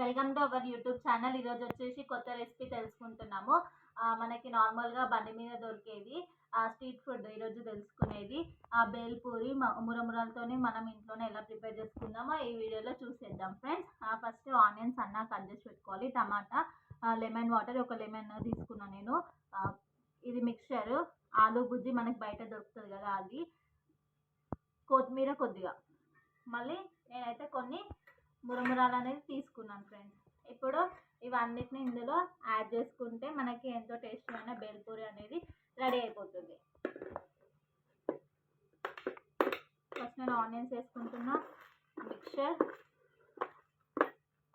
Welcome to our YouTube channel. ఈరోజు వచ్చేసి కొత్త రెసిపీ తెలుసుకుంటున్నాము. మనకి నార్మల్గా బండి మీద దొరికేది స్ట్రీట్ ఫుడ్ ఈరోజు తెలుసుకునేది బేల్పూరి మురమురాలతోని మనం ఇంట్లోనే ఎలా ప్రిపేర్ చేసుకుందామో ఈ వీడియోలో చూసేద్దాం ఫ్రెండ్స్. ఫస్ట్ ఆనియన్స్ అన్నా కట్ చేసి పెట్టుకోవాలి. టమాటా, లెమన్ వాటర్, ఒక లెమన్ తీసుకున్నాను నేను. ఇది మిక్చర్, ఆలూ బుజ్జి మనకి బయట దొరుకుతుంది కదా అది, కొత్తిమీర కొద్దిగా, మళ్ళీ నేనైతే కొన్ని మురమురాలు అనేది తీసుకున్నాను ఫ్రెండ్స్. ఇప్పుడు ఇవన్నిటిని ఇందులో యాడ్ చేసుకుంటే మనకి ఎంతో టేస్టీ అయిన బేల్పూరి అనేది రెడీ అయిపోతుంది. ఫస్ట్ నేను ఆనియన్స్ వేసుకుంటున్నా, మిక్చర్,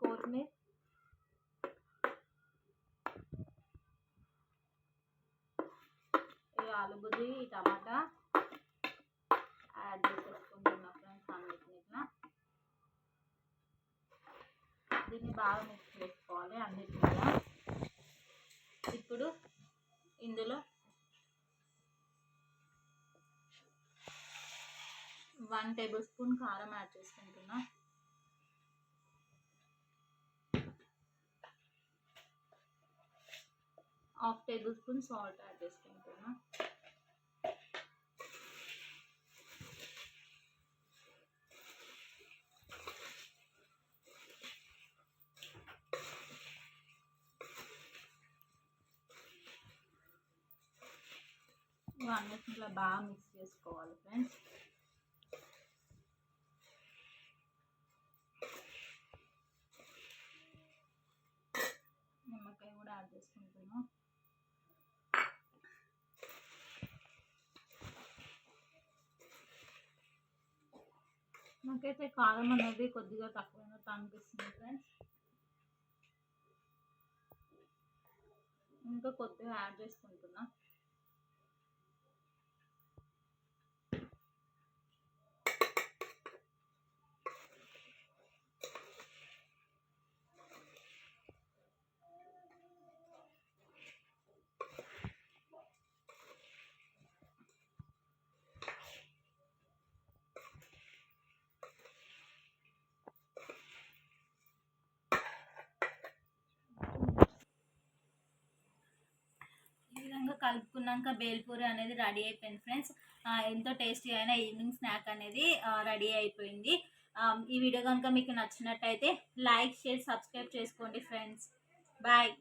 కొత్తిమీర, ఆలు బుజ్జి, టమాటా యాడ్ చేసేసుకుంటున్నా ఫ్రెండ్స్. అన్నిటిని ఇట్లా దీన్ని బాగా మిక్స్ చేసుకోవాలి అన్నిటిని. ఇప్పుడు ఇందులో 1 టేబుల్ స్పూన్ కారం యాడ్ చేసుకుంటున్నా, 1/2 టేబుల్ స్పూన్ సాల్ట్ యాడ్ చేసుకుంటున్నా, అన్నిటిని ఇట్లా బాగా మిక్స్ చేసుకోవాలి ఫ్రెండ్స్. నిమ్మకాయ కూడా యాడ్ చేసుకుంటున్నాం. నాకైతే కారం అనేది కొద్దిగా తక్కువైనట్టు అనిపిస్తుంది ఫ్రెండ్స్. ఇంకా కొద్దిగా యాడ్ చేసుకుంటున్నా. కలుపుకున్నాక బేల్పూరి అనేది రెడీ అయిపోయింది ఫ్రెండ్స్. ఎంతో టేస్టీ అయిన ఈవినింగ్ స్నాక్ అనేది రెడీ అయిపోయింది. ఈ వీడియో కనుక మీకు నచ్చినట్టయితే లైక్, షేర్, సబ్స్క్రైబ్ చేసుకోండి ఫ్రెండ్స్. బాయ్.